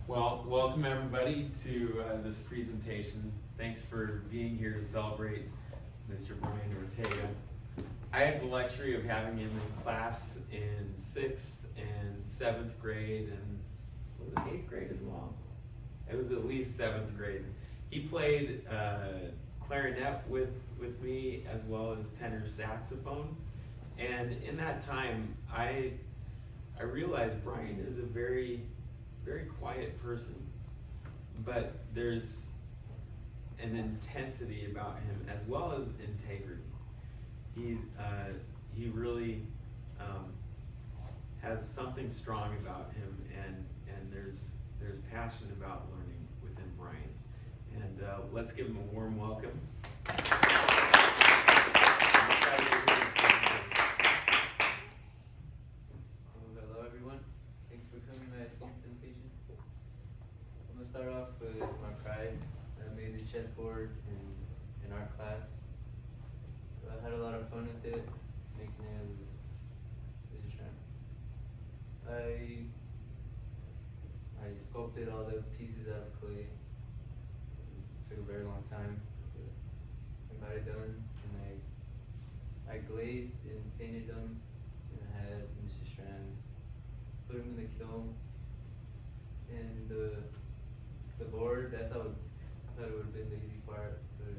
Well, welcome everybody to this presentation. Thanks for being here to celebrate Mr. Brayan Ortega. I had the luxury of having him in class in 6th and 7th grade, and was it 8th grade as well? It was at least 7th grade. He played clarinet with me as well as tenor saxophone. And in that time, I realized Brayan is a very quiet person, but there's an intensity about him as well as integrity. He really has something strong about him, and there's passion about learning within Brayan. And let's give him a warm welcome. Hello everyone, thanks for coming to my presentation. I'm going to start off with my pride. I made this chessboard in art class. I had a lot of fun with it, making it with this shrimp. I sculpted all the pieces out of clay. It took a very long time, but I got it done, and I glazed and painted them, and I had Mr. Strand put them in the kiln. And the board, I thought it would have been the easy part, but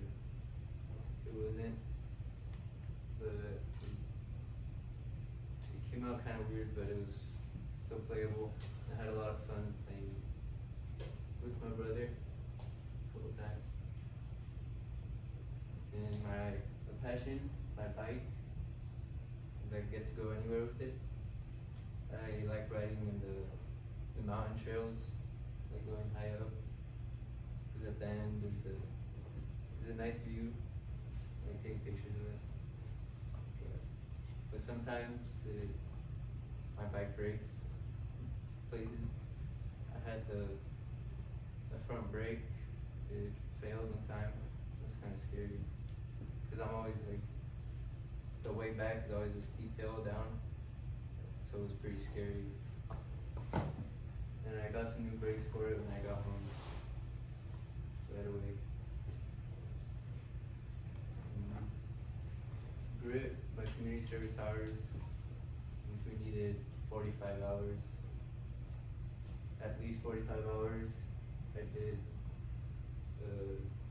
it wasn't. But it came out kind of weird, but it was still playable. I had a lot of fun playing with my brother a couple times. And my passion, my bike, I get to go anywhere with it. I like riding in the mountain trails, like going high up, because at the end there's a nice view. I take pictures of it. But sometimes my bike breaks places. I had the front brake, it failed one time. It was kind of scary, because I'm always like, the way back is always a steep hill down, so it was pretty scary. And I got some new brakes for it when I got home right away. Grit, my community service hours, which we needed 45 hours, at least 45 hours. I did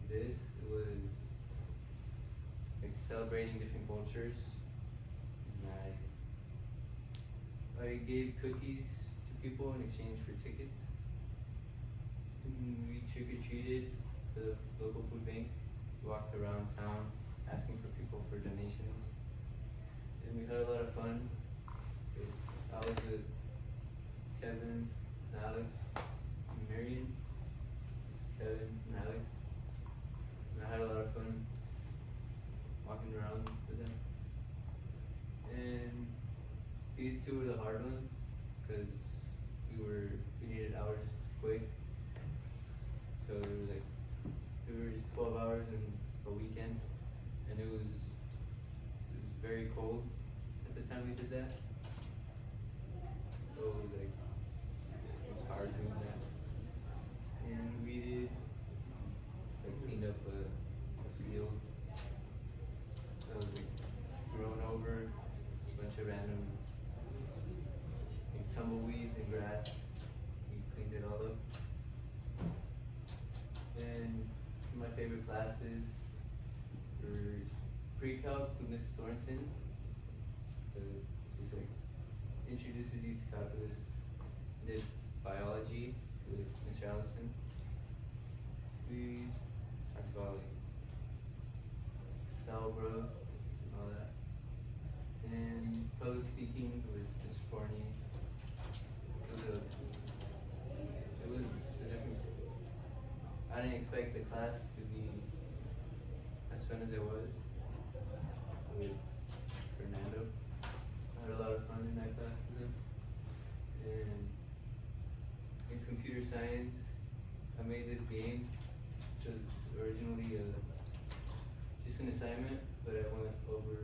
this. It was like celebrating different cultures. And I gave cookies to people in exchange for tickets. And we trick-or-treated the local food bank, walked around town asking for people for donations. And we had a lot of fun. I was with Kevin, Alex, and Marion. Kevin and Alex. And I had a lot of fun walking around with them. And these two were the hard ones, because we needed hours quick. So it was 12 hours in a weekend, and it was very cold at the time we did that. So it was hard doing that. And we cleaned up a field that was grown over, a bunch of random tumbleweeds and grass. We cleaned it all up. And my favorite classes were pre-calc with Mrs. Sorensen. She's introduces you to calculus. I did biology with Mr. Allison. We talked about cell growth and all that. And public speaking with Mr. Forney. It was a different. I didn't expect the class to be as fun as it was with Fernando. I had a lot of fun in that class with him. And in computer science, I made this game, which was originally just an assignment, but I went over.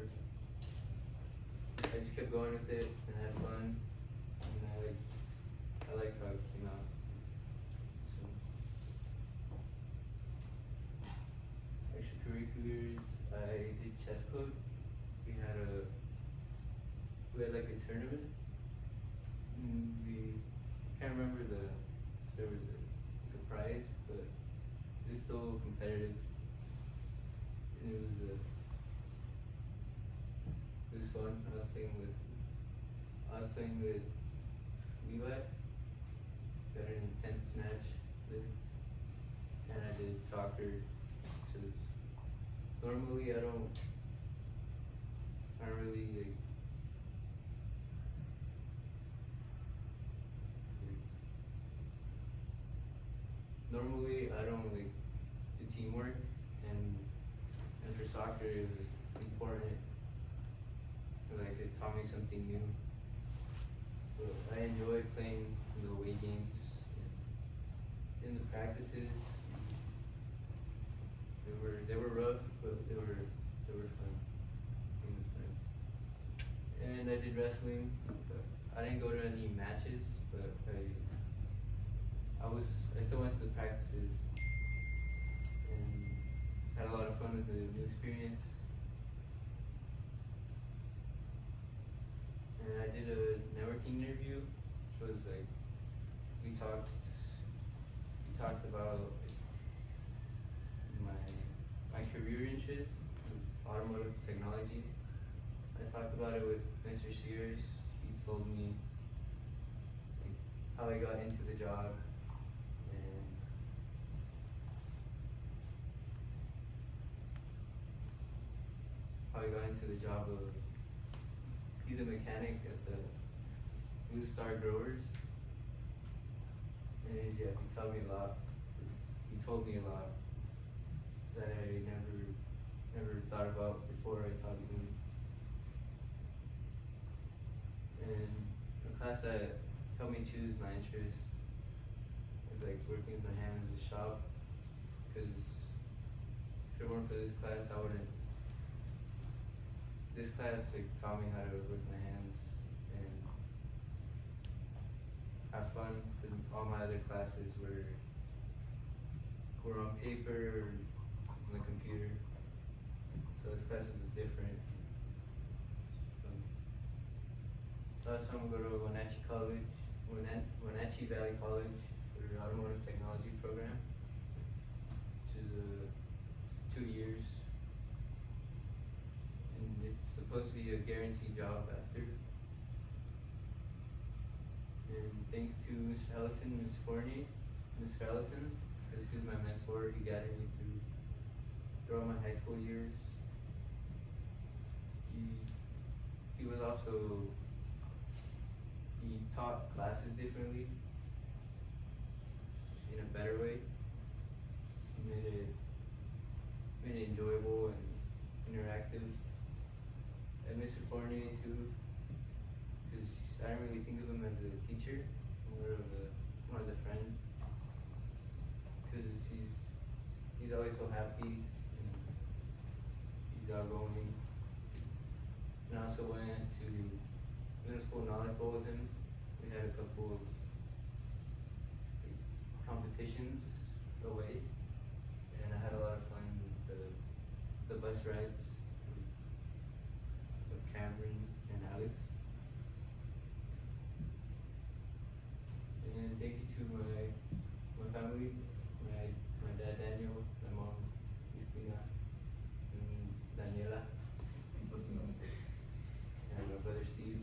I just kept going with it and had fun, and I liked how it came out. chess club, we had a we had like a tournament. We can't remember if there was like a prize, but it was still competitive, and it was fun. I was playing with Levi. Got an intense match with, and I did soccer, which is normally I don't really normally I don't like the teamwork, and for soccer it was important. Like it taught me something new. But I enjoyed playing the away games and in the practices. They were rough, but they were fun. It was fun. And I did wrestling. But I didn't go to any matches, but I still went to the practices and had a lot of fun with the new experience. And I did a networking interview, which was like we talked about my career interest was automotive technology. I talked about it with Mr. Sears. He told me like how I got into the job and how I got into the job of he's a mechanic at the Blue Star Growers. And yeah, he taught me a lot. He told me a lot that I never thought about before I talked to him. And a class that helped me choose my interests was like working with my hands in the shop. Because if it weren't for this class, I wouldn't. This class like taught me how to work my hands and have fun. Because all my other classes were on paper or on the computer. So this class was different. Last time we go to Wenatchee Valley College for the automotive technology program, which is 2 years, and it's supposed to be a guaranteed job after. And thanks to Mr. Ellison, Ms. Forney, Mr. Ellison, because he was my mentor. He guided me throughout my high school years. He was also he taught classes differently in a better way. He made it enjoyable and interactive. And Mr. Fournier too, because I don't really think of him as a teacher, more as a friend. Because he's always so happy and he's outgoing. And I also went to middle school knowledge bowl with him. We had a couple of competitions away, and I had a lot of fun with the bus rides with Cameron and Alex. And thank you to my family, my dad Daniel, my mom Cristina, and Daniela, and my brother Steve.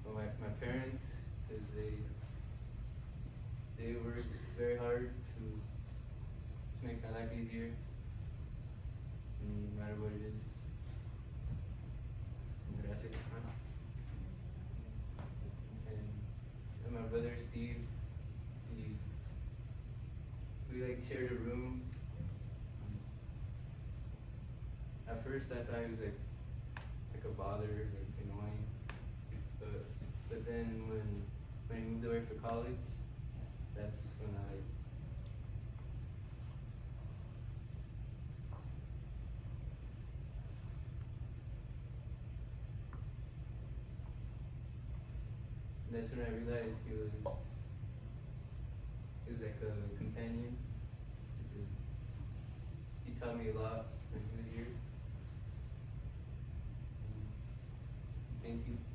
So my parents, because they worked very hard to make my life easier, no matter what it is. Gracias. And my brother Steve, we like shared a room. At first I thought he was like a bother, like annoying. But then when he moved away for college, that's when I realized he was like a companion. He taught me a lot when he was here. Thank you.